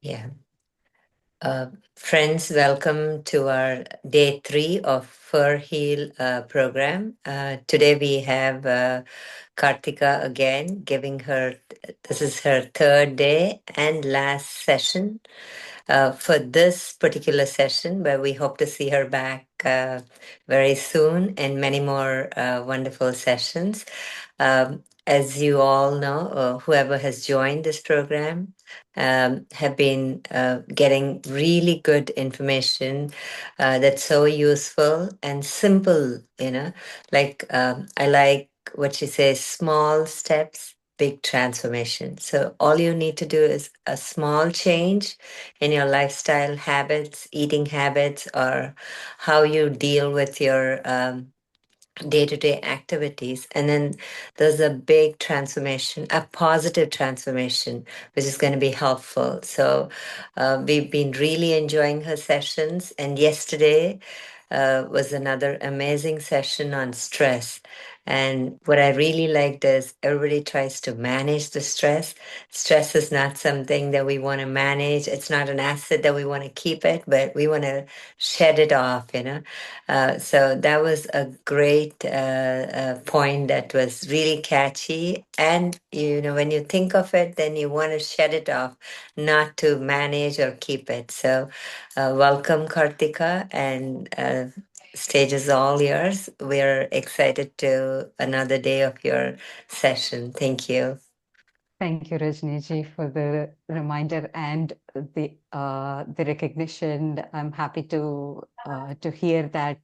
Yeah. Friends, welcome to our day 3 of ForHeal program. Today we have Karthikka again, this is her third day and last session for this particular session, where we hope to see her back very soon and many more wonderful sessions. As you all know, whoever has joined this program have been getting really good information that's so useful and simple, I like what she says, small steps, big transformation. So all you need to do is a small change in your lifestyle habits, eating habits, or how you deal with your day-to-day activities, and then there's a big transformation, a positive transformation, which is going to be helpful. So we've been really enjoying her sessions, and yesterday was another amazing session on stress. And what I really liked is everybody tries to manage the stress. Stress is not something that we want to manage. It's not an asset that we want to keep it, but we want to shed it off. So that was a great point that was really catchy. And, when you think of it, then you want to shed it off, not to manage or keep it. So welcome, Karthika, and stage is all yours. We're excited to another day of your session. Thank you. Thank you, Rajniji, for the reminder and the recognition. I'm happy to hear that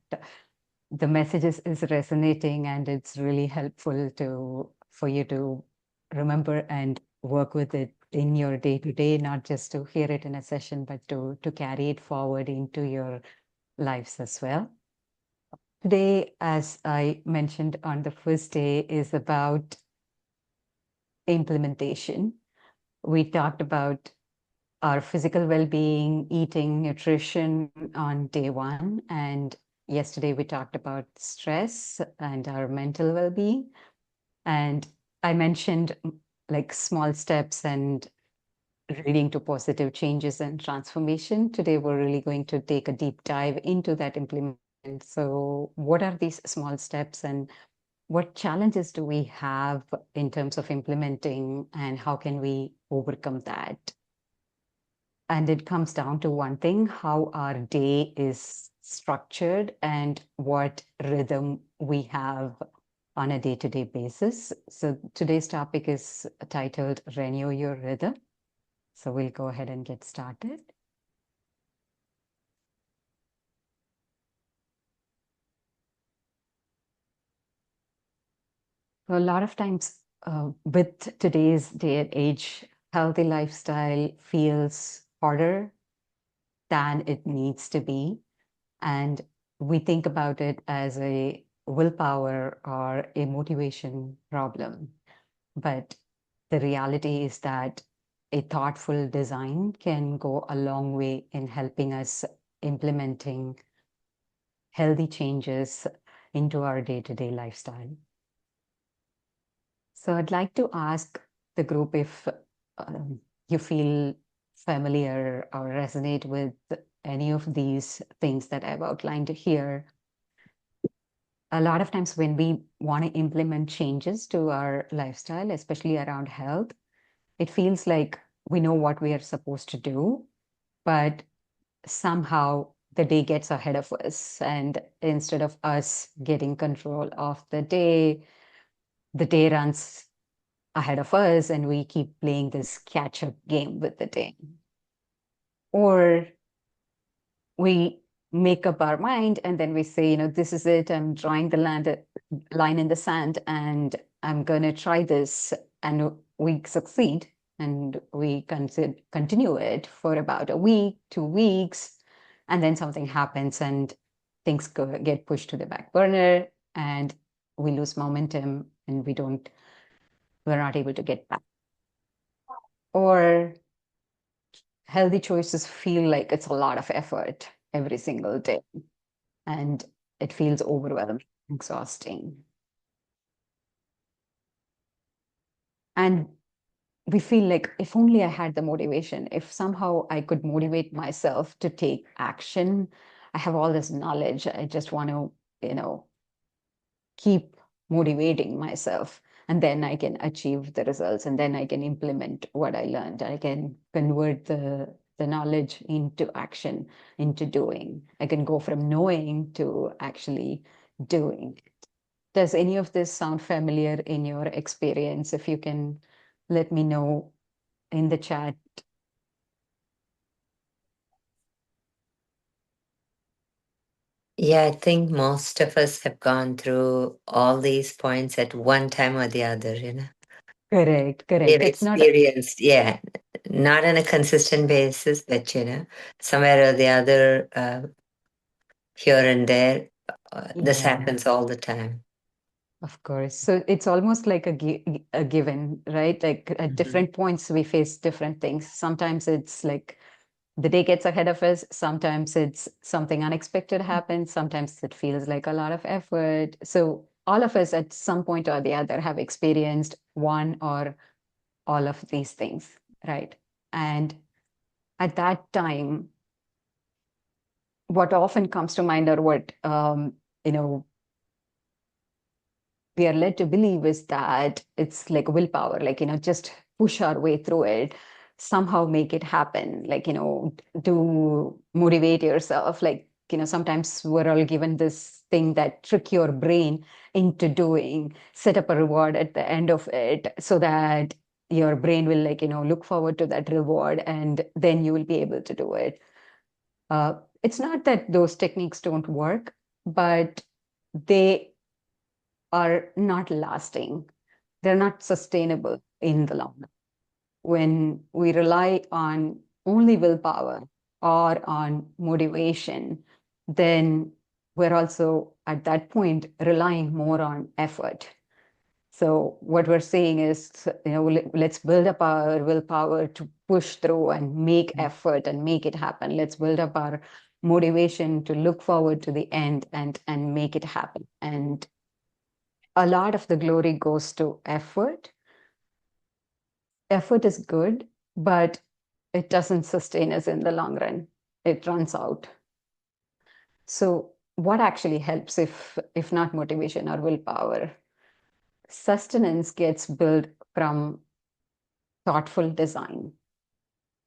the message is resonating, and it's really helpful for you to remember and work with it in your day to day, not just to hear it in a session, but to carry it forward into your lives as well. Today, as I mentioned on the first day, is about implementation. We talked about our physical well-being, eating, nutrition on day one. And yesterday we talked about stress and our mental well-being. And I mentioned like small steps and leading to positive changes and transformation. Today we're really going to take a deep dive into that implement. So what are these small steps and what challenges do we have in terms of implementing, and how can we overcome that? And it comes down to one thing, how our day is structured and what rhythm we have on a day-to-day basis. So today's topic is titled Renew Your Rhythm. So we'll go ahead and get started. A lot of times with today's day and age, healthy lifestyle feels harder than it needs to be. And we think about it as a willpower or a motivation problem. But the reality is that a thoughtful design can go a long way in helping us implementing healthy changes into our day-to-day lifestyle. So I'd like to ask the group if you feel familiar or resonate with any of these things that I've outlined here. A lot of times when we want to implement changes to our lifestyle, especially around health, it feels like we know what we are supposed to do, but somehow the day gets ahead of us. And instead of us getting control of the day runs ahead of us, and we keep playing this catch-up game with the day. Or we make up our mind and then we say, this is it. I'm drawing the line in the sand, and I'm going to try this. And we succeed, and we continue it for about a week, 2 weeks, and then something happens and things get pushed to the back burner, and we lose momentum, and we're not able to get back. Or healthy choices feel like it's a lot of effort every single day, and it feels overwhelming, exhausting. And we feel like if only I had the motivation, if somehow I could motivate myself to take action, I have all this knowledge. I just want to, keep motivating myself. And then I can achieve the results, and then I can implement what I learned. I can convert the knowledge into action, into doing. I can go from knowing to actually doing. Does any of this sound familiar in your experience? If you can let me know in the chat. Yeah, I think most of us have gone through all these points at one time or the other, you know. Correct, correct. We've It's not, experienced, yeah, not on a consistent basis, but, you know, somewhere or the other, here and there, this yeah, happens all the time. of course. So it's almost like a given, right? Like at Mhm. different points, we face different things. Sometimes it's like the day gets ahead of us. Sometimes it's something unexpected happens. Sometimes it feels like a lot of effort. So all of us at some point or the other have experienced one or all of these things, right? And at that time, what often comes to mind or what you know we are led to believe is that it's like willpower, like just push our way through it, somehow make it happen, like to motivate yourself, like sometimes we're all given this thing that trick your brain into doing, set up a reward at the end of it so that your brain will like look forward to that reward, and then you will be able to do it. It's not that those techniques don't work, but they are not lasting. They're not sustainable in the long run. When we rely on only willpower or on motivation, then we're also at that point relying more on effort. So what we're saying is, let's build up our willpower to push through and make effort and make it happen. Let's build up our motivation to look forward to the end and make it happen. And a lot of the glory goes to effort. Effort is good, but it doesn't sustain us in the long run. It runs out. So what actually helps if not motivation or willpower? Sustenance gets built from thoughtful design.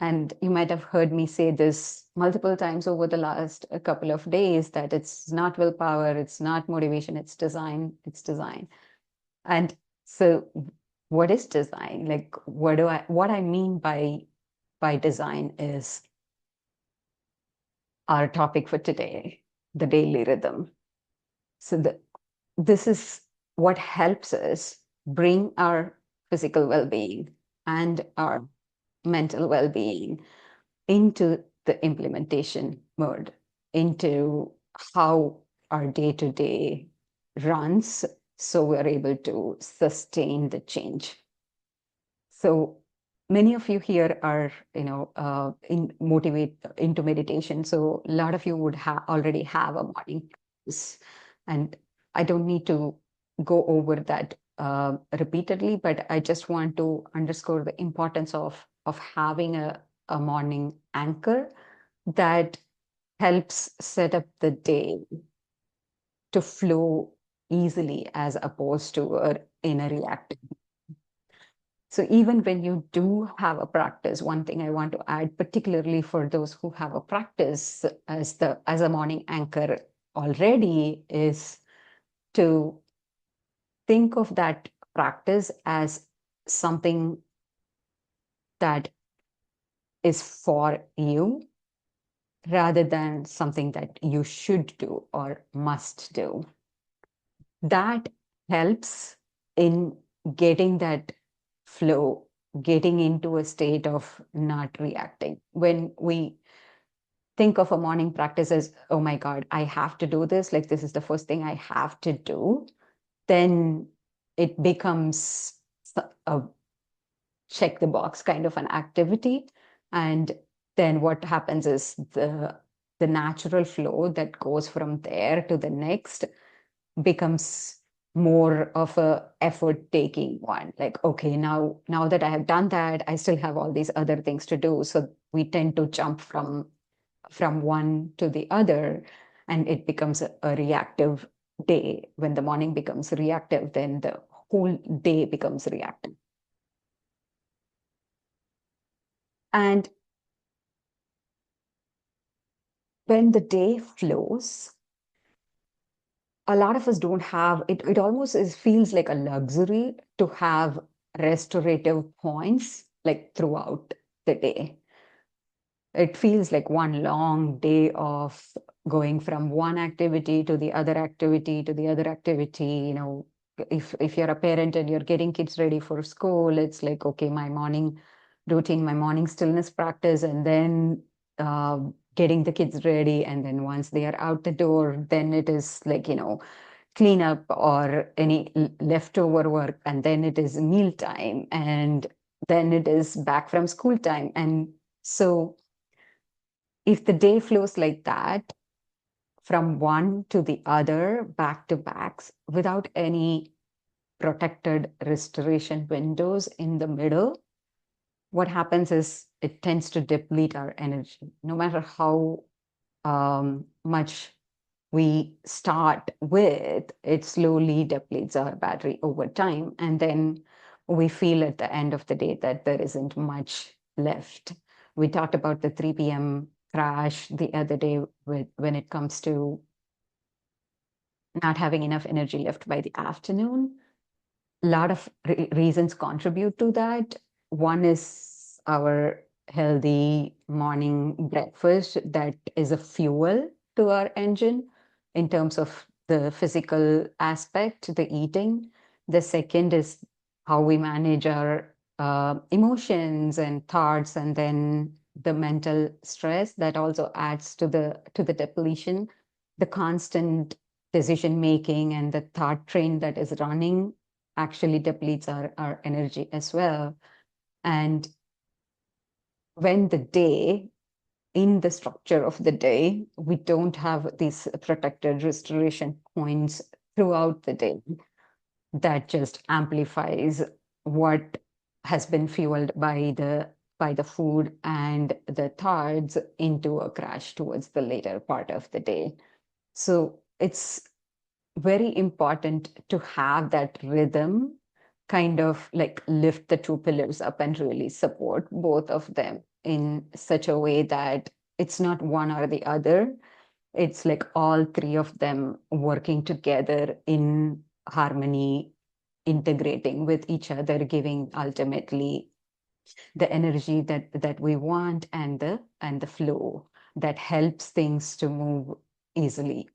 And you might have heard me say this multiple times over the last a couple of days that it's not willpower, it's not motivation, it's design, it's design. And so what is design? Like what I mean by design is our topic for today, the daily rhythm. So this is what helps us bring our physical well-being and our mental well-being into the implementation mode, into how our day-to-day runs, so we're able to sustain the change. So many of you here are, into meditation. So a lot of you would already have a morning practice, and I don't need to go over that repeatedly, but I just want to underscore the importance of having a morning anchor that helps set up the day to flow easily as opposed to in a reactive. So even when you do have a practice, one thing I want to add, particularly for those who have a practice as a morning anchor already, is to think of that practice as something that is for you rather than something that you should do or must do. That helps in getting that flow, getting into a state of not reacting. When we think of a morning practice as, oh my God, I have to do this, like this is the first thing I have to do, then it becomes a check the box kind of an activity. And then what happens is the natural flow that goes from there to the next becomes more of a effort taking one. Like, okay, now that I have done that, I still have all these other things to do. So we tend to jump from one to the other, and it becomes a reactive day. When the morning becomes reactive, then the whole day becomes reactive. And when the day flows, a lot of us don't have it. It almost feels like a luxury to have restorative points like throughout the day. It feels like one long day of going from one activity to the other activity to the other activity. If you're a parent and you're getting kids ready for school, it's like, okay, my morning routine, my morning stillness practice, and then getting the kids ready. And then once they are out the door, then it is like, clean up or any leftover work, and then it is meal time, and then it is back from school time. And so if the day flows like that, from one to the other, back to backs, without any protected restoration windows in the middle, what happens is it tends to deplete our energy. No matter how much we start with, it slowly depletes our battery over time. And then we feel at the end of the day that there isn't much left. We talked about the 3 p.m. crash the other day when it comes to not having enough energy left by the afternoon. A lot of reasons contribute to that. One is our healthy morning breakfast that is a fuel to our engine in terms of the physical aspect, the eating. The second is how we manage our emotions and thoughts, and then the mental stress that also adds to the depletion. The constant decision making and the thought train that is running actually depletes our energy as well. And when the day, in the structure of the day, we don't have these protected restoration points throughout the day, that just amplifies what has been fueled by the food and the thoughts into a crash towards the later part of the day. So it's very important to have that rhythm kind of like lift the two pillars up and really support both of them in such a way that it's not one or the other. It's like all three of them working together in harmony, integrating with each other, giving ultimately the energy that we want, and the flow that helps things to move easily.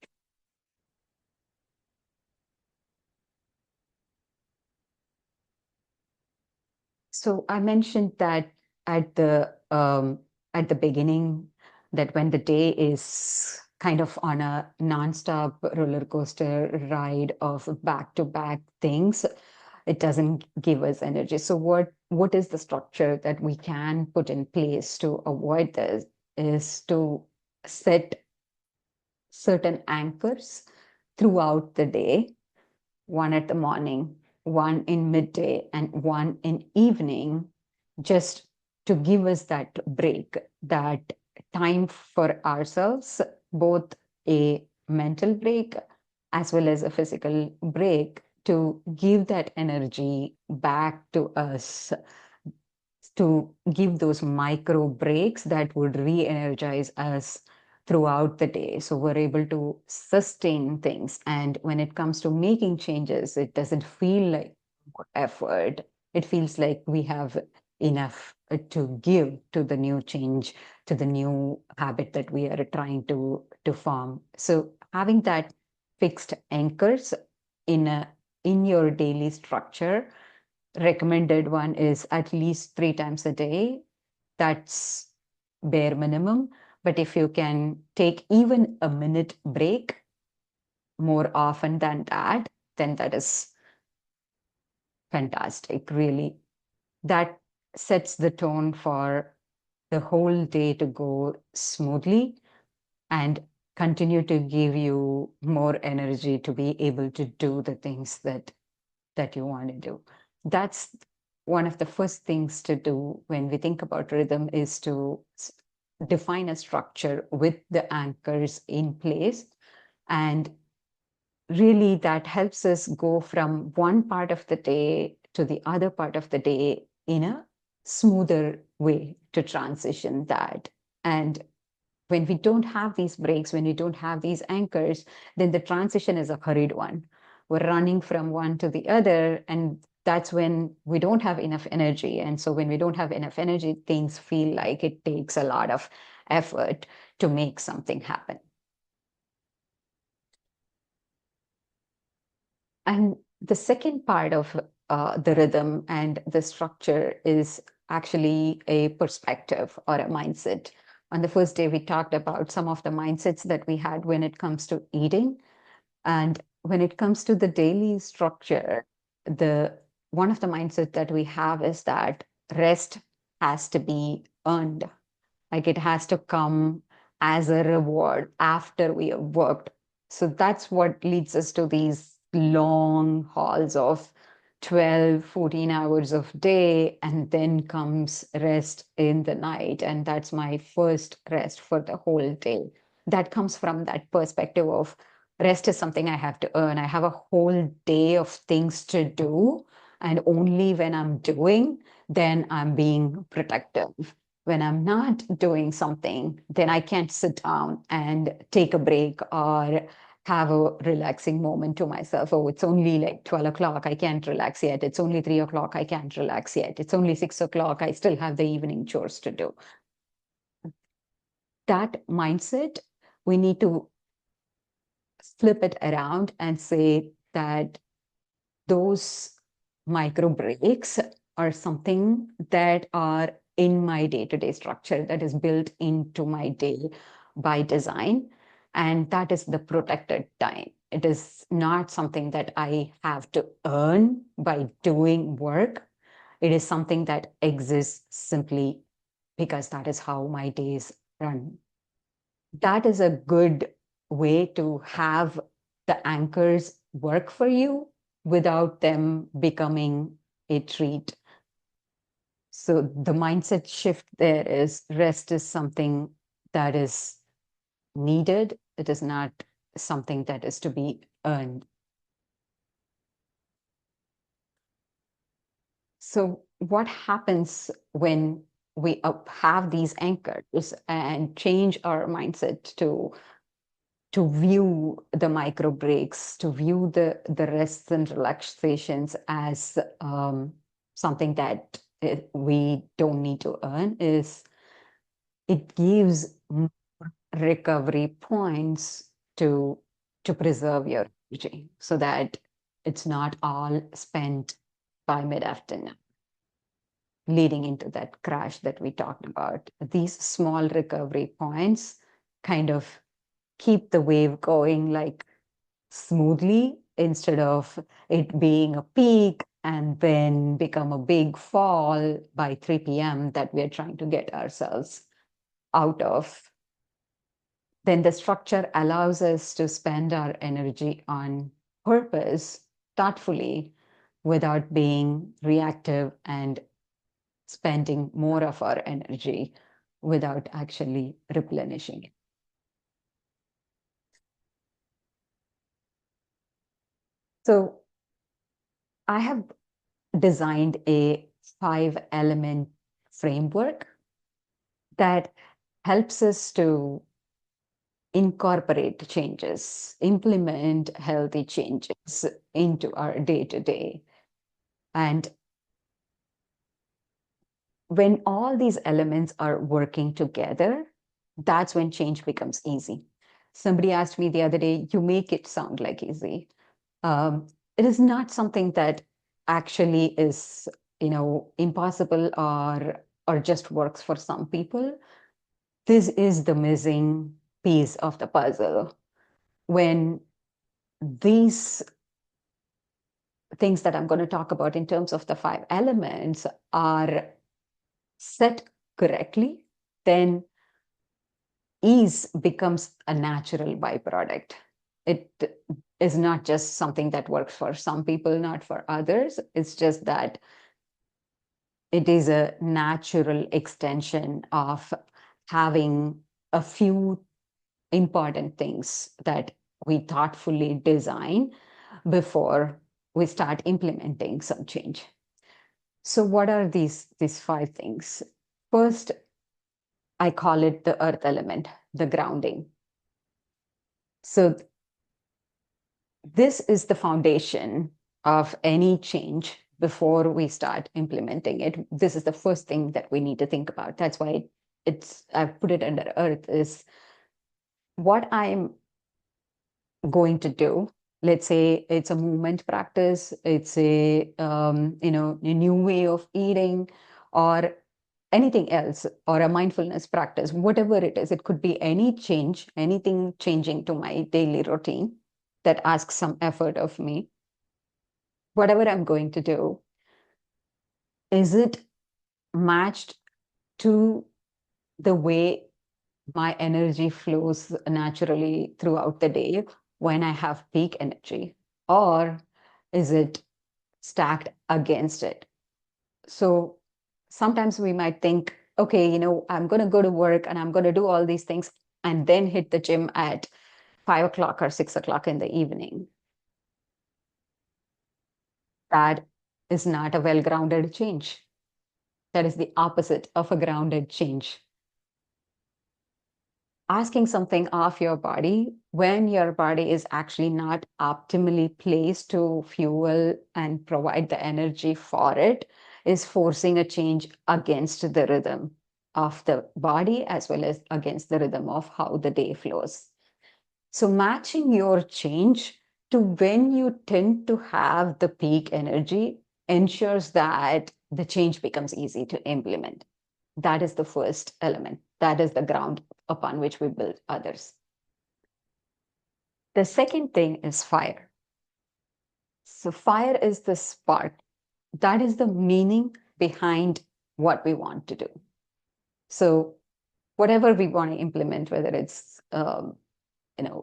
So I mentioned that at at the beginning, that when the day is kind of on a nonstop roller coaster ride of back-to-back things, it doesn't give us energy. So what is the structure that we can put in place to avoid this is to set certain anchors throughout the day, one at the morning, one in midday, and one in evening, just to give us that break, that time for ourselves, both a mental break as well as a physical break, to give that energy back to us, to give those micro breaks that would re-energize us throughout the day, so we're able to sustain things. And when it comes to making changes, it doesn't feel like effort. It feels like we have enough to give to the new change, to the new habit that we are trying to form. So having that fixed anchors in a in your daily structure, recommended one is at least 3 times a day. That's bare minimum. But if you can take even a minute break more often than that, then that is fantastic, really. That sets the tone for the whole day to go smoothly. And continue to give you more energy to be able to do the things that you want to do. That's one of the first things to do when we think about rhythm, is to define a structure with the anchors in place. And really, that helps us go from one part of the day to the other part of the day in a smoother way to transition that. And when we don't have these breaks, when we don't have these anchors, then the transition is a hurried one. We're running from one to the other, and that's when we don't have enough energy. And so when we don't have enough energy, things feel like it takes a lot of effort to make something happen. And the second part of the rhythm and the structure is actually a perspective or a mindset. On the first day, we talked about some of the mindsets that we had when it comes to eating. And when it comes to the daily structure, the one of the mindset that we have is that rest has to be earned. Like it has to come as a reward after we have worked. So that's what leads us to these long hauls of 12, 14 hours of day, and then comes rest in the night. And that's my first rest for the whole day. That comes from that perspective of rest is something I have to earn. I have a whole day of things to do. And only when I'm doing, then I'm being productive. When I'm not doing something, then I can't sit down and take a break or have a relaxing moment to myself. Oh, it's only like 12 o'clock. I can't relax yet. It's only 3 o'clock. I can't relax yet. It's only 6 o'clock. I still have the evening chores to do. That mindset, we need to flip it around and say that those micro breaks are something that are in my day-to-day structure, that is built into my day by design. And that is the protected time. It is not something that I have to earn by doing work. It is something that exists simply because that is how my days run. That is a good way to have the anchors work for you without them becoming a treat. So the mindset shift there is rest is something that is needed. It is not something that is to be earned. So what happens when we have these anchors and change our mindset to view the micro breaks, to view the rests and relaxations as something that we don't need to earn, is it gives more recovery points to to preserve your energy so that it's not all spent by mid-afternoon, leading into that crash that we talked about. These small recovery points kind of keep the wave going like smoothly instead of it being a peak and then become a big fall by 3 p.m. that we're trying to get ourselves out of. Then the structure allows us to spend our energy on purpose thoughtfully without being reactive and spending more of our energy without actually replenishing it. So I have designed a 5 element framework that helps us to incorporate changes, implement healthy changes into our day to day. And when all these elements are working together, that's when change becomes easy. Somebody asked me the other day, you make it sound like easy. It is not something that actually is, impossible or just works for some people. This is the missing piece of the puzzle. When these things that I'm going to talk about in terms of the 5 elements are set correctly, then ease becomes a natural byproduct. It is not just something that works for some people, not for others. It's just that it is a natural extension of having a few important things that we thoughtfully design before we start implementing some change. So what are these five things? First, I call it the earth element, the grounding. So this is the foundation of any change before we start implementing it. This is the first thing that we need to think about. That's why I've put it under earth, is what I'm going to do. Let's say it's a movement practice, it's a new way of eating, or anything else, or a mindfulness practice, whatever it is. It could be any change, anything changing to my daily routine that asks some effort of me. Whatever I'm going to do, is it matched to the way my energy flows naturally throughout the day when I have peak energy? Or is it stacked against it? So sometimes we might think, okay, I'm going to go to work and I'm going to do all these things and then hit the gym at 5 o'clock or 6 o'clock in the evening. That is not a well grounded change. That is the opposite of a grounded change. Asking something of your body when your body is actually not optimally placed to fuel and provide the energy for it is forcing a change against the rhythm of the body as well as against the rhythm of how the day flows. So, matching your change to when you tend to have the peak energy ensures that the change becomes easy to implement. That is the first element. That is the ground upon which we build others. The second thing is fire. So, fire is the spark. That is the meaning behind what we want to do. So, whatever we want to implement, whether it's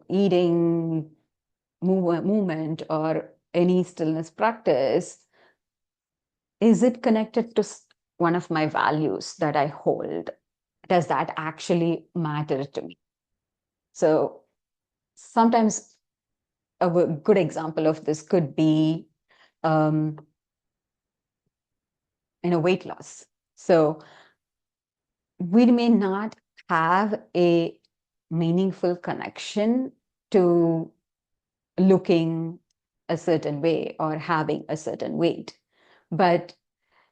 eating, movement, or any stillness practice, is it connected to one of my values that I hold? Does that actually matter to me? So sometimes a good example of this could be um, weight loss. So we may not have a meaningful connection to looking a certain way or having a certain weight, but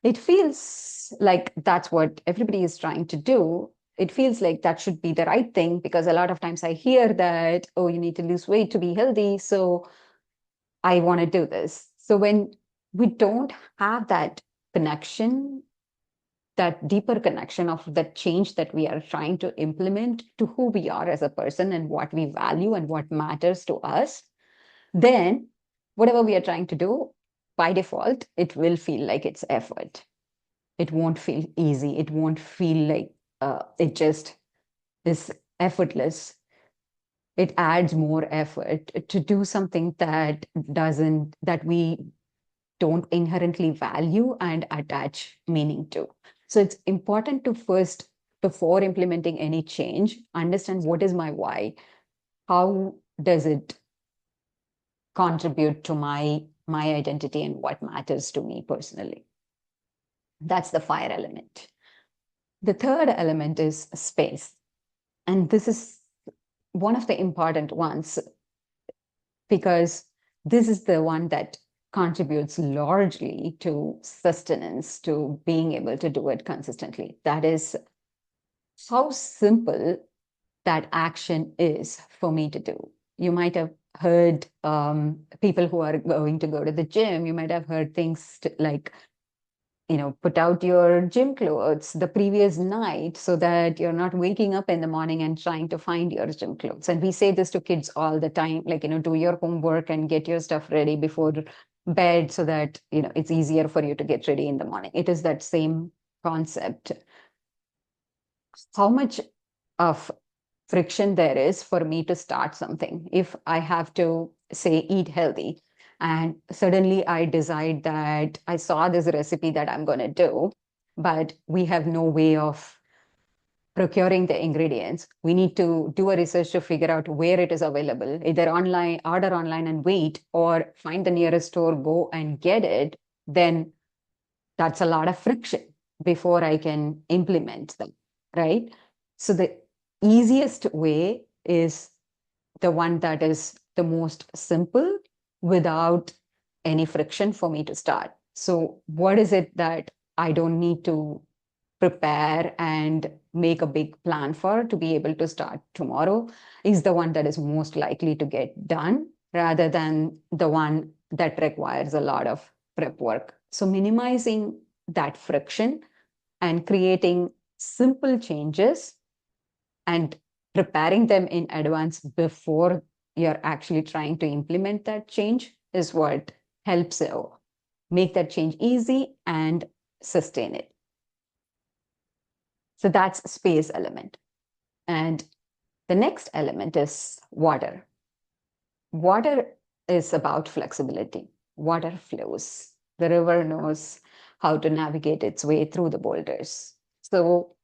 it feels like that's what everybody is trying to do. It feels like that should be the right thing, because a lot of times I hear that, oh, you need to lose weight to be healthy, so I want to do this. So when we don't have that connection, that deeper connection of that change that we are trying to implement to who we are as a person and what we value and what matters to us, then whatever we are trying to do, by default, it will feel like it's effort. It won't feel easy. It won't feel like it just is effortless. It adds more effort to do something that we don't inherently value and attach meaning to. So it's important to first, before implementing any change, understand what is my why. How does it contribute to my identity and what matters to me personally? That's the fire element. The third element is space. And this is one of the important ones, because this is the one that contributes largely to sustenance, to being able to do it consistently. That is how simple that action is for me to do. You might have heard people who are going to go to the gym, you might have heard things like, put out your gym clothes the previous night so that you're not waking up in the morning and trying to find your gym clothes. And we say this to kids all the time, like, do your homework and get your stuff ready before bed so that, it's easier for you to get ready in the morning. It is that same concept. How much of friction there is for me to start something. If I have to, say, eat healthy, and suddenly I decide that I saw this recipe that I'm going to do, but we have no way of procuring the ingredients. We need to do a research to figure out where it is available, either online, order online and wait, or find the nearest store, go and get it. Then that's a lot of friction before I can implement them, right? So the easiest way is the one that is the most simple without any friction for me to start. So, what is it that I don't need to prepare and make a big plan for to be able to start tomorrow is the one that is most likely to get done rather than the one that requires a lot of prep work. So, minimizing that friction and creating simple changes and preparing them in advance before you're actually trying to implement that change is what helps you make that change easy and sustain it. So that's space element. And the next element is water. Water is about flexibility. Water flows. The river knows how to navigate its way through the boulders. So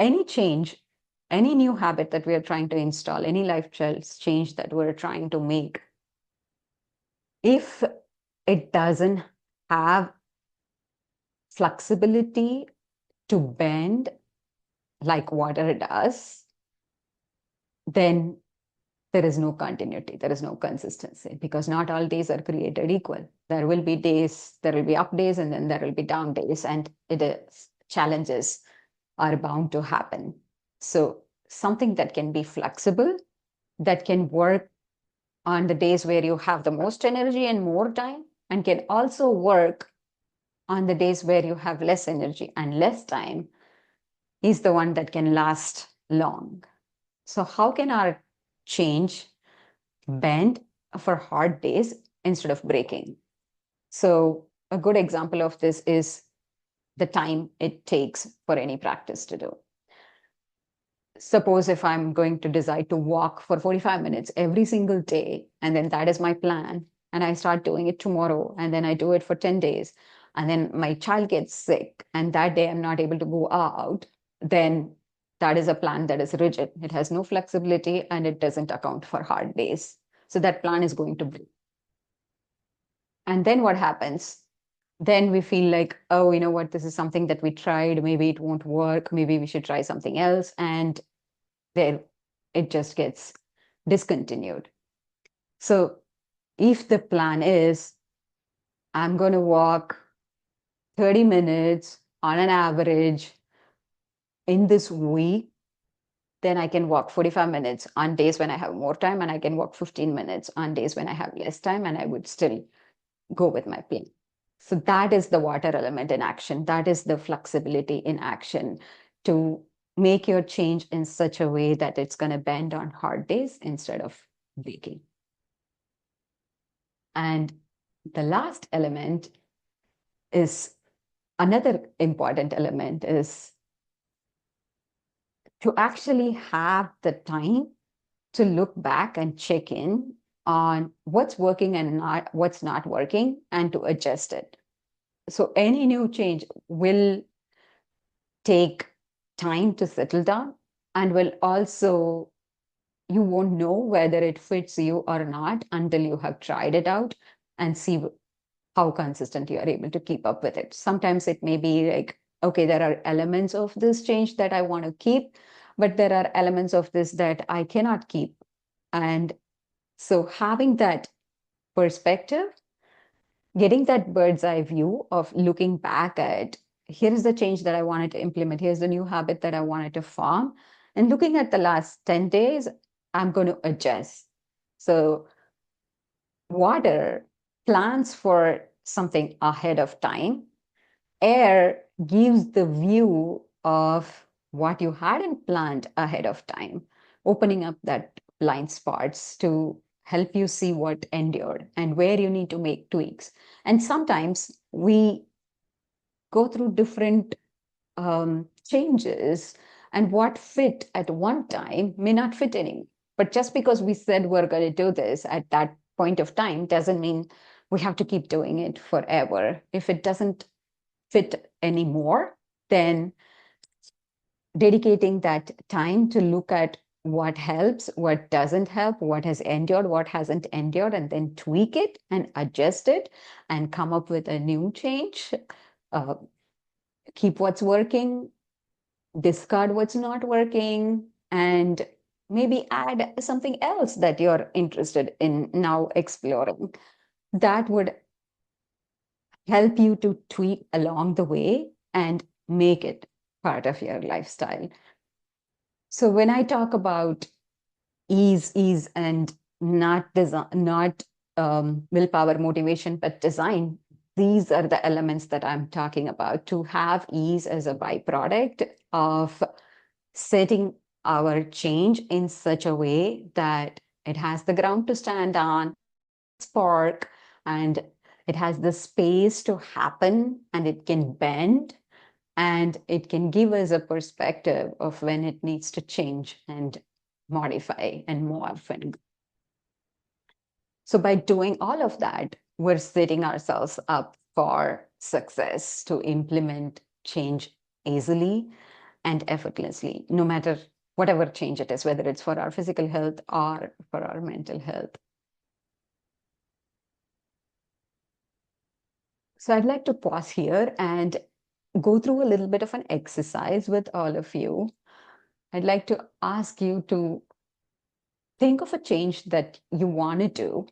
any change, any new habit that we are trying to install, any lifestyle change that we're trying to make, if it doesn't have flexibility to bend like water does, then there is no continuity, there is no consistency, because not all days are created equal. There will be days, there will be up days, and then there will be down days, and it is challenges are bound to happen. So something that can be flexible, that can work on the days where you have the most energy and more time, and can also work on the days where you have less energy and less time, is the one that can last long. So how can our change bend for hard days instead of breaking? So a good example of this is the time it takes for any practice to do. Suppose if I'm going to decide to walk for 45 minutes every single day, and then that is my plan, and I start doing it tomorrow, and then I do it for 10 days, and then my child gets sick, and that day I'm not able to go out, then that is a plan that is rigid. It has no flexibility and it doesn't account for hard days. So that plan is going to break. And then what happens? Then we feel like, oh, you know what, this is something that we tried, maybe it won't work, maybe we should try something else. And there it just gets discontinued. So if the plan is, I'm going to walk 30 minutes on an average in this week, then I can walk 45 minutes on days when I have more time, and I can walk 15 minutes on days when I have less time, and I would still go with my plan. So that is the water element in action. That is the flexibility in action to make your change in such a way that it's going to bend on hard days instead of breaking. And the last element is another important element is to actually have the time to look back and check in on what's working and not what's not working, and to adjust it. So any new change will take time to settle down, and will also, you won't know whether it fits you or not until you have tried it out and see how consistent you are able to keep up with it. Sometimes it may be like, okay, there are elements of this change that I want to keep, but there are elements of this that I cannot keep. And so having that perspective, getting that bird's eye view of looking back at, here's the change that I wanted to implement, here's the new habit that I wanted to form, and looking at the last 10 days, I'm going to adjust. So water plans for something ahead of time. Air gives the view of what you hadn't planned ahead of time, opening up that blind spots to help you see what endured and where you need to make tweaks. And sometimes we go through different changes And what fit at one time may not fit anymore. But just because we said we're going to do this at that point of time doesn't mean we have to keep doing it forever. If it doesn't fit anymore, then dedicating that time to look at what helps, what doesn't help, what has endured, what hasn't endured, and then tweak it and adjust it and come up with a new change. Uh, Keep what's working, discard what's not working, and maybe add something else that you're interested in now exploring. That would help you to tweak along the way and make it part of your lifestyle. So when I talk about ease, and not design, not willpower, motivation, but design, these are the elements that I'm talking about. To have ease as a byproduct of setting our change in such a way that it has the ground to stand on, spark, and it has the space to happen, and it can bend, and it can give us a perspective of when it needs to change and modify and morph. And so by doing all of that, we're setting ourselves up for success to implement change easily and effortlessly, no matter whatever change it is, whether it's for our physical health or for our mental health. So I'd like to pause here and go through a little bit of an exercise with all of you. I'd like to ask you to think of a change that you want to do,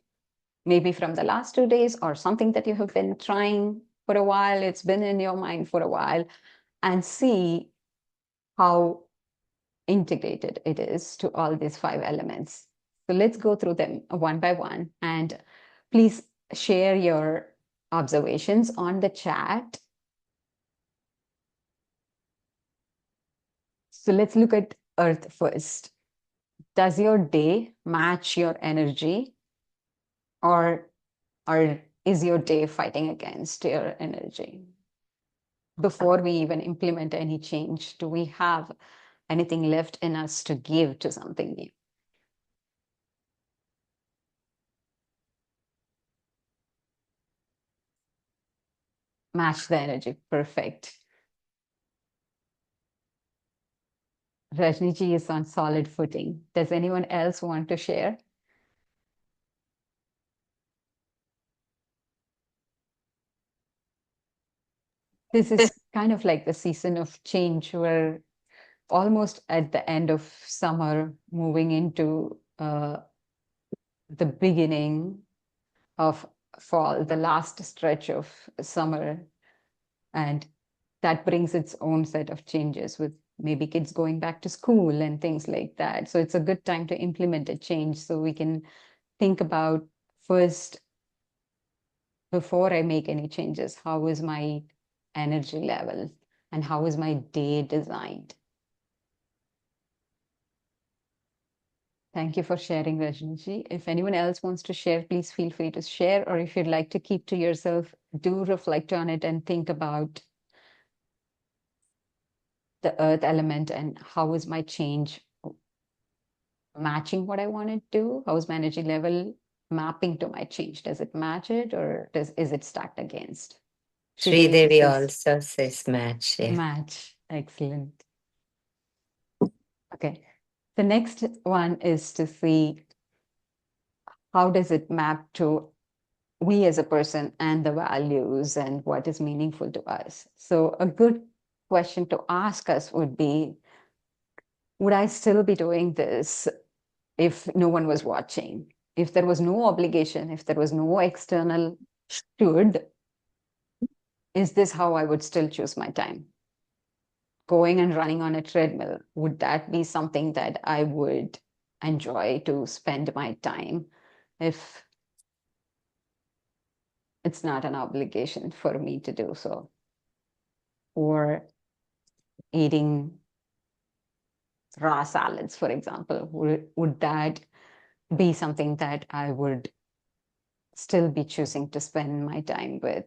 maybe from the last 2 days or something that you have been trying for a while, it's been in your mind for a while, and see how integrated it is to all these 5 elements. So let's go through them one by one, and please share your observations on the chat. So let's look at Earth first. Does your day match your energy, or is your day fighting against your energy? Before we even implement any change, do we have anything left in us to give to something new? Match the energy. Perfect. Rajniji is on solid footing. Does anyone else want to share? This is kind of like the season of change. We're almost at the end of summer, moving into the beginning of fall, the last stretch of summer. And that brings its own set of changes, with maybe kids going back to school and things like that. So it's a good time to implement a change, so we can think about first, before I make any changes, how is my energy level and how is my day designed? Thank you for sharing, Rajniji. If anyone else wants to share, please feel free to share. Or if you'd like to keep to yourself, do reflect on it and think about the earth element and how is my change matching what I want to do? How is my energy level mapping to my change? Does it match it, or is it stacked against? Devi Devi says also says match. Yeah. match. Excellent. Okay. The next one is to see how does it map to we as a person and the values and what is meaningful to us. So a good question to ask us would be, would I still be doing this if no one was watching? If there was no obligation, if there was no external should, is this how I would still choose my time? Going and running on a treadmill, would that be something that I would enjoy to spend my time if it's not an obligation for me to do so? Or eating raw salads, for example, would that be something that I would still be choosing to spend my time with?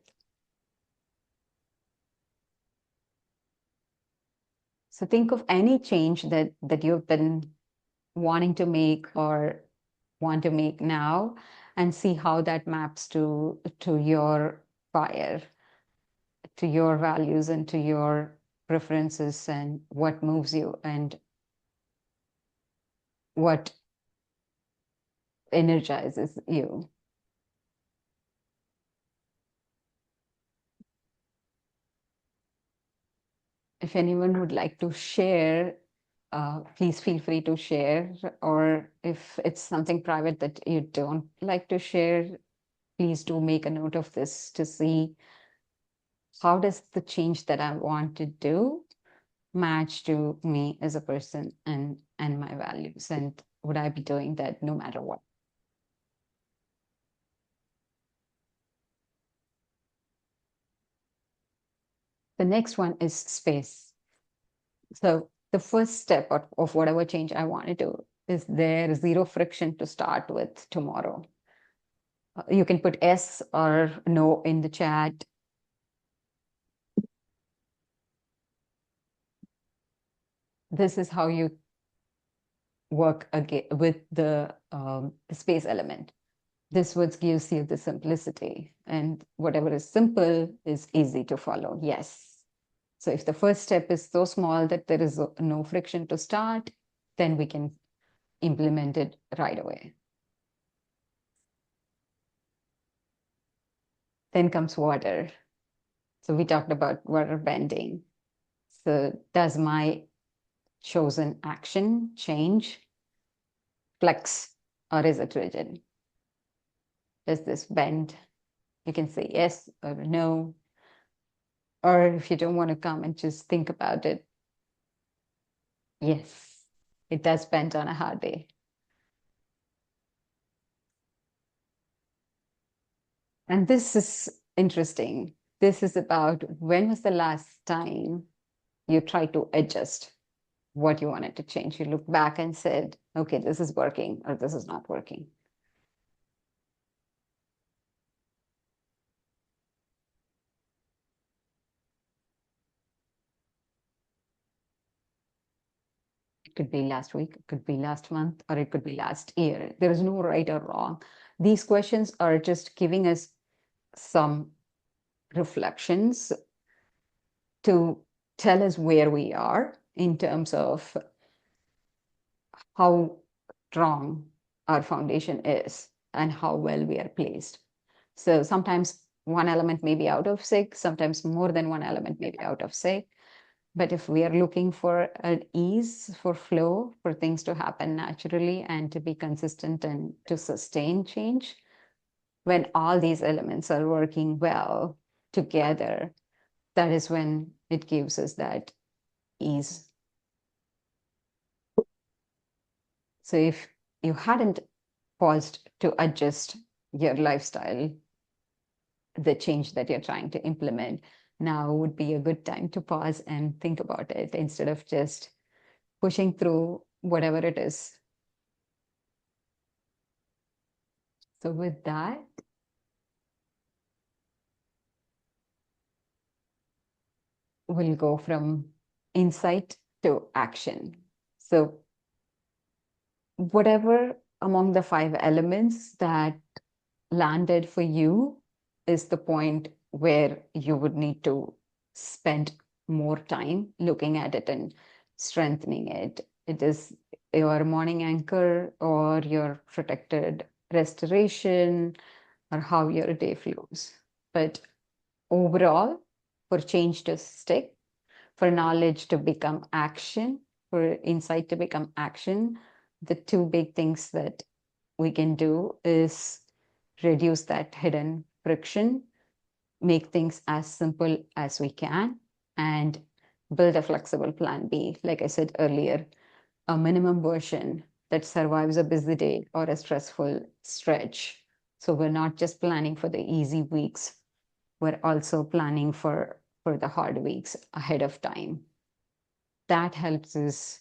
So think of any change that you've been wanting to make or want to make now, and see how that maps to your fire, to your values, and to your preferences, and what moves you and what energizes you. If anyone would like to share, please feel free to share. Or if it's something private that you don't like to share, please do make a note of this to see how does the change that I want to do match to me as a person and my values, and would I be doing that no matter what. The next one is space. So the first step of whatever change I want to do is there zero friction to start with tomorrow. You can put yes or no in the chat. This is how you work again with the space element. This what gives you the simplicity, and whatever is simple is easy to follow. Yes. So if the first step is so small that there is no friction to start, then we can implement it right away. Then comes water. So we talked about water bending. So does my chosen action change, flex, or is it rigid? Does this bend? You can say yes or no. Or if you don't want to come and just think about it, yes, it does bend on a hard day. And this is interesting. This is about when was the last time you tried to adjust what you wanted to change? You look back and said, okay, this is working or this is not working. It could be last week, it could be last month, or it could be last year. There is no right or wrong. These questions are just giving us some reflections to tell us where we are in terms of how strong our foundation is and how well we are placed. So sometimes one element may be out of sync, sometimes more than one element may be out of sync. But if we are looking for an ease, for flow, for things to happen naturally and to be consistent and to sustain change, when all these elements are working well together, that is when it gives us that ease. So if you hadn't paused to adjust your lifestyle, the change that you're trying to implement, now would be a good time to pause and think about it instead of just pushing through whatever it is. So with that, we'll go from insight to action. So whatever among the five elements that landed for you is the point where you would need to spend more time looking at it and strengthening it. It is your morning anchor or your protected restoration or how your day flows. But overall, for change to stick, for knowledge to become action, for insight to become action, the two big things that we can do is reduce that hidden friction, make things as simple as we can, and build a flexible plan B. Like I said earlier, a minimum version that survives a busy day or a stressful stretch. So we're not just planning for the easy weeks, we're also planning for the hard weeks ahead of time. That helps us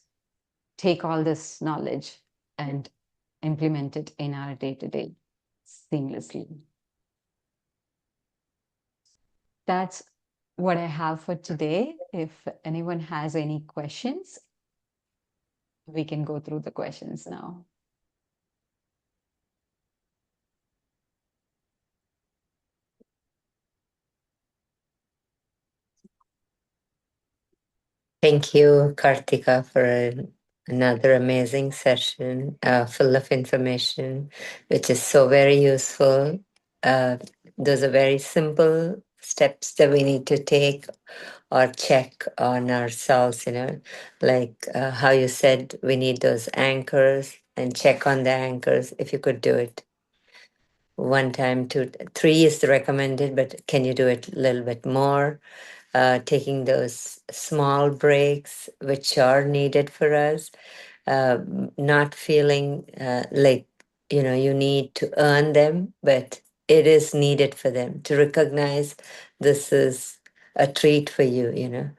take all this knowledge and implement it in our day-to-day seamlessly. That's what I have for today. If anyone has any questions, we can go through the questions now. Thank you, Karthika, for another amazing session full of information, which is so very useful. Uh, those are very simple steps that we need to take or check on ourselves, like how you said we need those anchors and check on the anchors if you could do it one time, two, three is the recommended, but can you do it a little bit more? Taking those small breaks, which are needed for us, not feeling like you need to earn them, but it is needed for them to recognize this is a treat for you. You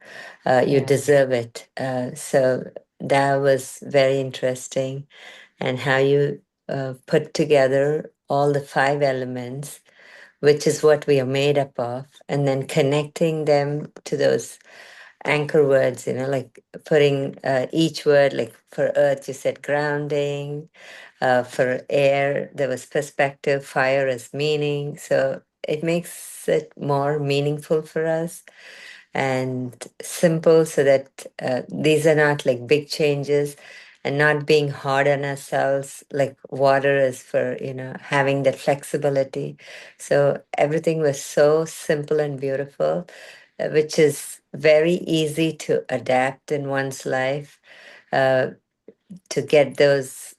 Yeah. deserve it. So that was very interesting, and how you put together all the five elements, which is what we are made up of, and then connecting them to those anchor words, like putting each word, like for earth, you said grounding, for air, there was perspective, fire is meaning. So it makes it more meaningful for us and simple, so that these are not like big changes, and not being hard on ourselves. Like water is for having that flexibility. So everything was so simple and beautiful, which is very easy to adapt in one's life, uh, to get those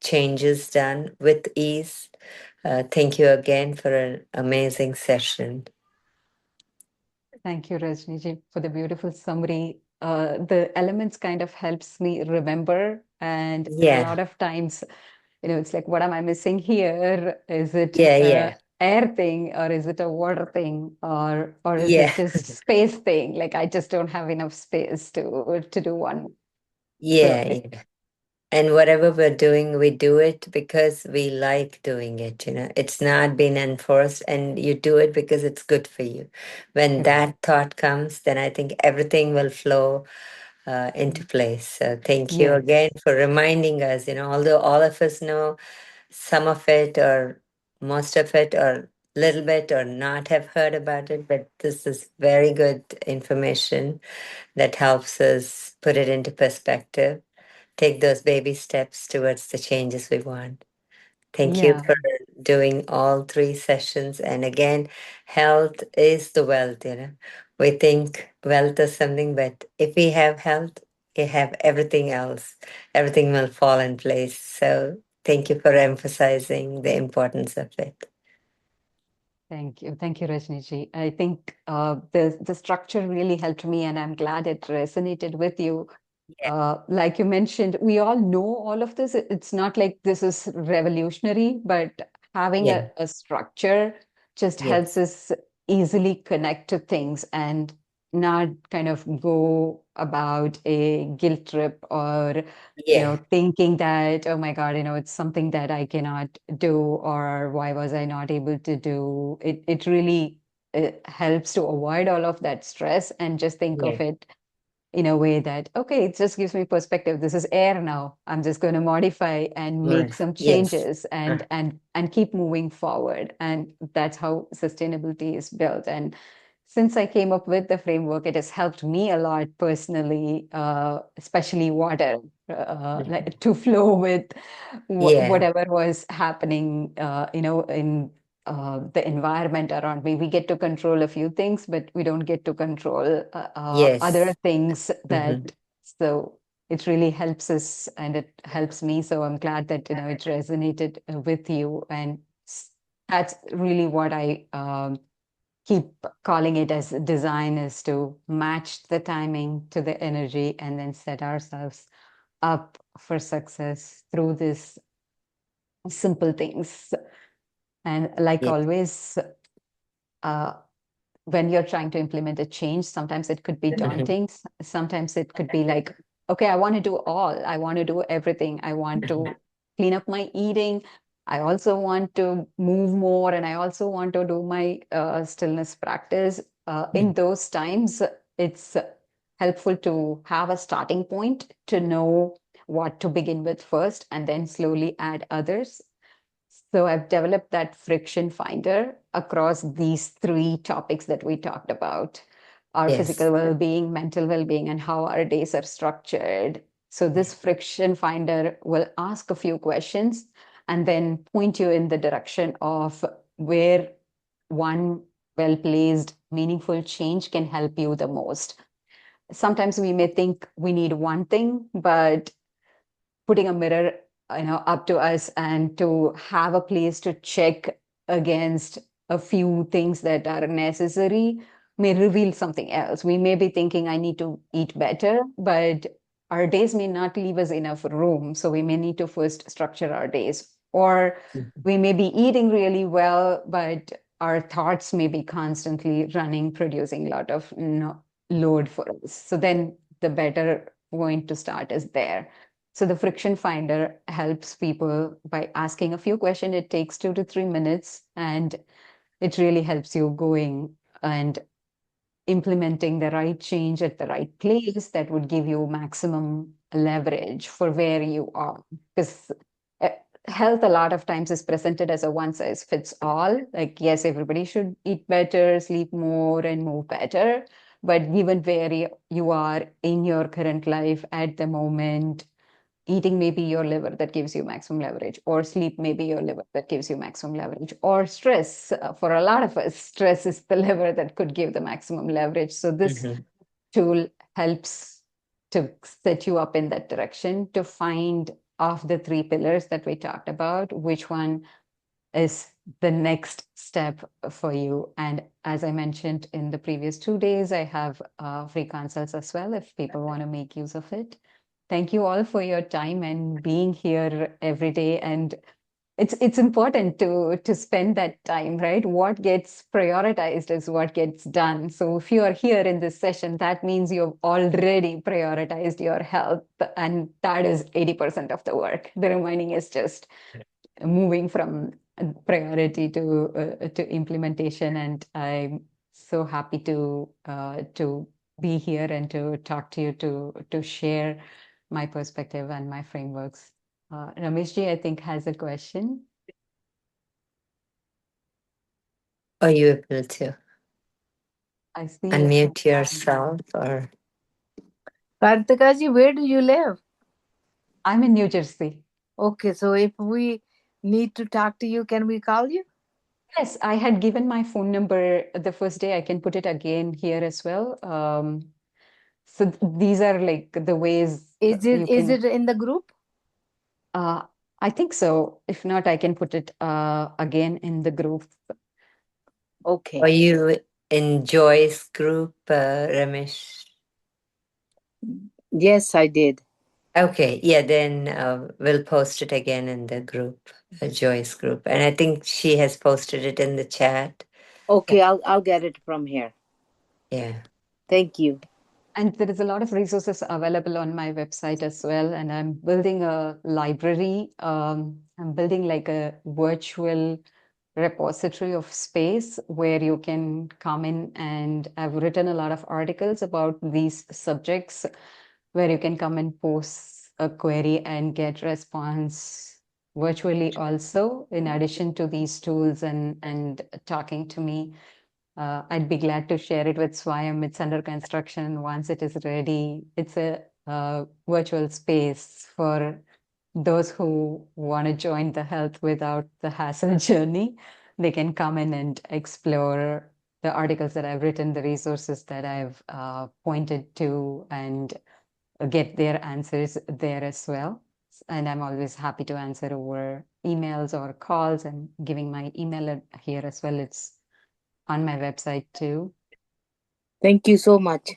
changes done with ease. Thank you again for an amazing session. Thank you, Rajniji, for the beautiful summary. The elements kind of helps me remember, and a Yeah, lot of times, it's like, what am I missing here? Is it yeah, a yeah, air thing, or is it a water thing, or is it yeah. just space thing? Like I just don't have enough space to do one. So Yeah, yeah. And whatever we're doing, we do it because we like doing it. It's not been enforced, and you do it because it's good for you. When correct. that thought comes, then I think everything will flow into place. So thank you Yes. again for reminding us, although all of us know some of it or most of it or little bit or not have heard about it, but this is very good information that helps us put it into perspective, take those baby steps towards the changes we want. Thank you Yeah. for doing all three sessions. And again, health is the wealth. We think wealth is something, but if we have health, we have everything else. Everything will fall in place. So thank you for emphasizing the importance of it. Thank you. Thank you, Rajniji. I think the structure really helped me, and I'm glad it resonated with you. Yeah, Like you mentioned, we all know all of this. It's not like this is revolutionary, but having yeah, a structure just helps yes, us easily connect to things and not kind of go about a guilt trip, or yeah, thinking that, oh my God, it's something that I cannot do, or why was I not able to do it. It really helps to avoid all of that stress and just think yeah, of it in a way that, okay, it just gives me perspective. This is air now. I'm just going to modify and make some yes, changes and keep moving forward. And that's how sustainability is built. And since I came up with the framework, it has helped me a lot personally, especially water, like to flow with yeah, whatever was happening, in the environment around me. We get to control a few things, but we don't get to control other yes. things Hmm. that, so it really helps us and it helps me. So I'm glad that, it resonated with you. And that's really what I keep calling it as design, is to match the timing to the energy and then set ourselves up for success through these simple things. And like Yes. always, uh, when you're trying to implement a change, sometimes it could be Mhm. daunting. Sometimes it could be like, okay, I want to do all, I want to do everything. I want to clean up my eating. I also want to move more, and I also want to do my stillness practice. In those times, it's helpful to have a starting point to know what to begin with first and then slowly add others. So I've developed that friction finder across these three topics that we talked about: our Yes. physical well-being, mental well-being, and how our days are structured. So this friction finder will ask a few questions and then point you in the direction of where one well-placed, meaningful change can help you the most. Sometimes we may think we need one thing, but putting a mirror, up to us and to have a place to check against a few things that are necessary may reveal something else. We may be thinking, I need to eat better, but our days may not leave us enough room. So we may need to first structure our days. Or Mhm. we may be eating really well, but our thoughts may be constantly running, producing a lot of load for us. So then the better point to start is there. So the friction finder helps people by asking a few questions. It takes 2 to 3 minutes, and it really helps you going and implementing the right change at the right place that would give you maximum leverage for where you are. Because health a lot of times is presented as a one size fits all. Like, yes, everybody should eat better, sleep more, and move better. But given where you are in your current life at the moment, eating may be your lever that gives you maximum leverage, or sleep may be your lever that gives you maximum leverage, or stress. For a lot of us, stress is the lever that could give the maximum leverage. So this Mhm. tool helps to set you up in that direction to find of the three pillars that we talked about, which one is the next step for you. And as I mentioned in the previous 2 days, I have free consults as well if people want to make use of it. Thank you all for your time and being here every day. And it's important to spend that time, right? What gets prioritized is what gets done. So if you are here in this session, that means you've already prioritized your health, and that is 80% of the work. The remaining is just moving from priority to implementation. And I'm so happy to be here and to talk to you to share my perspective and my frameworks. Rameshji, I think, has a question. Are you able to I see. unmute yourself or Karthika ji, where do you live? I'm in New Jersey. Okay, so if we need to talk to you, can we call you? Yes, I had given my phone number the first day. I can put it again here as well. So these are like the ways you Is can. it in the group? Uh, I think so. If not, I can put it again in the group. Okay. are you in Joy's group, Ramesh? Yes, I did. Okay, yeah, then we'll post it again in the group, Joy's group. And I think she has posted it in the chat. Yeah. Okay, I'll get it from here. Yeah. Thank you. And there is a lot of resources available on my website as well. And I'm building a library. I'm building like a virtual repository of space where you can come in, and I've written a lot of articles about these subjects where you can come and post a query and get response virtually also, in addition to these tools and talking to me. I'd be glad to share it with Swayam. It's under construction. Once it is ready, it's a virtual space for those who want to join the health without the hassle journey. They can come in and explore the articles that I've written, the resources that I've pointed to, and get their answers there as well. And I'm always happy to answer over emails or calls, and giving my email here as well. It's on my website too. Thank you so much.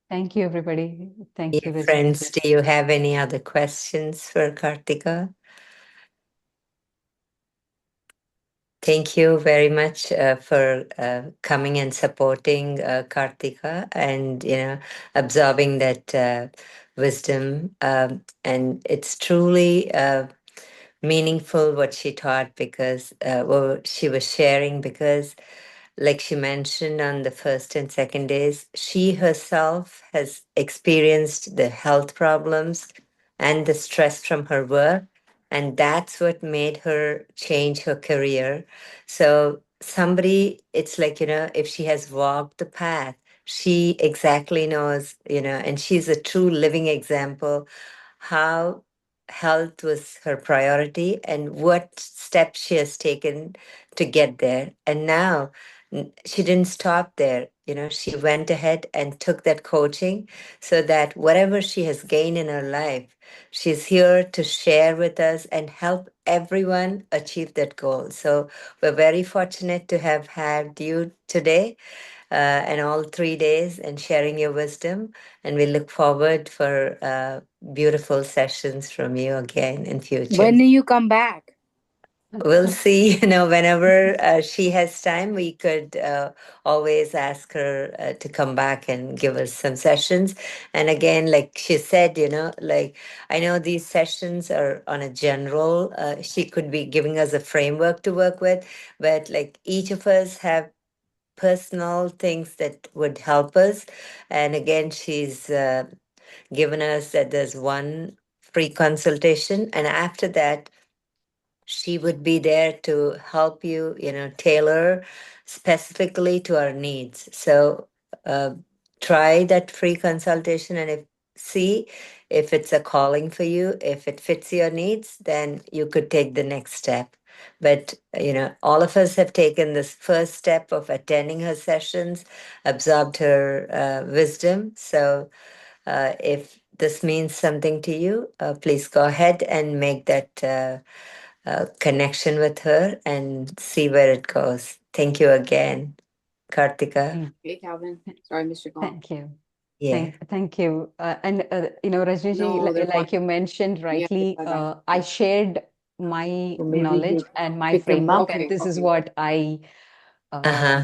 Thank you, everybody. Thank you, Yeah, Wisdom. friends, do you have any other questions for Karthika? Thank you very much for coming and supporting Karthika and absorbing that wisdom. And it's truly meaningful what she taught because she was sharing because like she mentioned on the first and second days, she herself has experienced the health problems and the stress from her work. And that's what made her change her career. So, somebody, it's like, if she has walked the path, she exactly knows, and she's a true living example how health was her priority and what steps she has taken to get there. And now she didn't stop there. She went ahead and took that coaching so that whatever she has gained in her life, she's here to share with us and help everyone achieve that goal. So we're very fortunate to have had you today and all 3 days and sharing your wisdom. And we look forward for beautiful sessions from you again in future. When do you come back? We'll see, whenever she has time, we could always ask her to come back and give us some sessions. And again, like she said, like I know these sessions are on a general, she could be giving us a framework to work with, but like each of us have personal things that would help us. And again, she's given us that there's one free consultation. And after that, she would be there to help you, tailor specifically to our needs. So uh, try that free consultation and if see if it's a calling for you, if it fits your needs, then you could take the next step. But all of us have taken this first step of attending her sessions, absorbed her wisdom. So if this means something to you, please go ahead and make that connection with her and see where it goes. Thank you again, Karthika. Thank, Hey, Calvin. Sorry, Mr. Call. thank you. Yeah. Thank you. And Rajniji, No other like you questions. mentioned Yeah, rightly, bye-bye. I shared my Or maybe knowledge you and my Pick him framework, up. and okay, this is okay. what Uh uh, huh.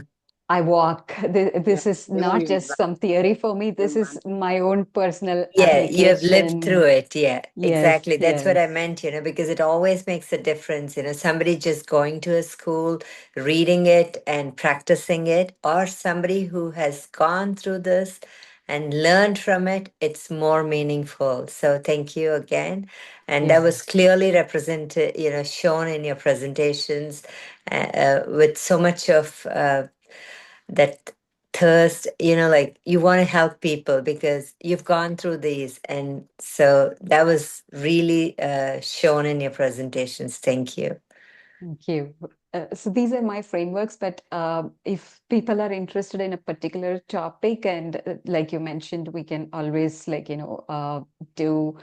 I walk. Yeah, This is they won't not even just some theory for me. This is my own personal Yeah, you have lived through application. it. Yeah, Yes, exactly. That's what I yes, meant, because it always makes a difference. Somebody just going to a school, reading it and practicing it, or somebody who has gone through this and learned from it, it's more meaningful. So thank you again. And that yeah. was clearly represented, shown in your presentations with so much of that thirst, like you want to help people because you've gone through these. And so that was really shown in your presentations. Thank you. Thank you. So these are my frameworks, but if people are interested in a particular topic, and like you mentioned, we can always do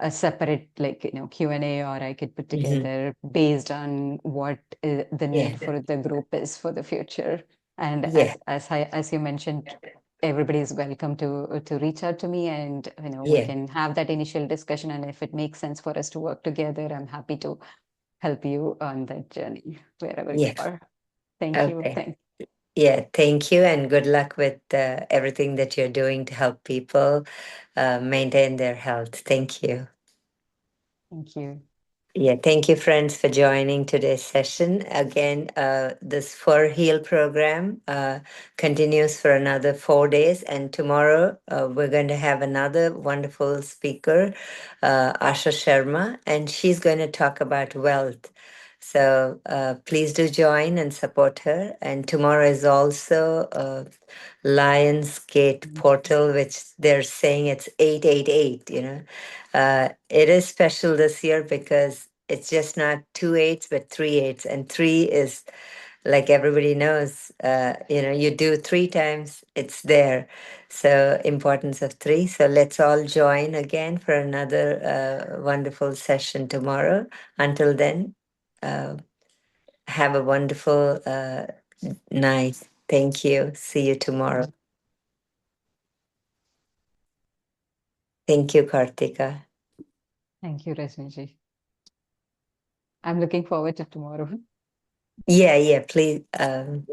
a separate Q&A, or I could put Hmm. together based on what the Yeah. need for the group is for the future. And Yeah. as you mentioned, everybody is welcome to reach out to me, and we Yeah. can have that initial discussion. And if it makes sense for us to work together, I'm happy to help you on that journey wherever you Yeah. are. Thank you. Okay. Yeah. Thank you. And good luck with everything that you're doing to help people maintain their health. Thank you. Thank you. Yeah, thank you, friends, for joining today's session. Again, this ForHeal program continues for another 4 days, and tomorrow we're going to have another wonderful speaker, Asha Sharma, and she's going to talk about wealth. So please do join and support her. And tomorrow is also Lionsgate portal, which they're saying it's 888, it is special this year because it's just not two eights, but three eights. And three is like everybody knows, you do three times, it's there. So, importance of three. So, let's all join again for another wonderful session tomorrow. Until then, uh, have a wonderful night. Thank you. See you tomorrow. Thank you, Karthika. Thank you, Rajniji. I'm looking forward to tomorrow. Yeah, yeah, please. I'll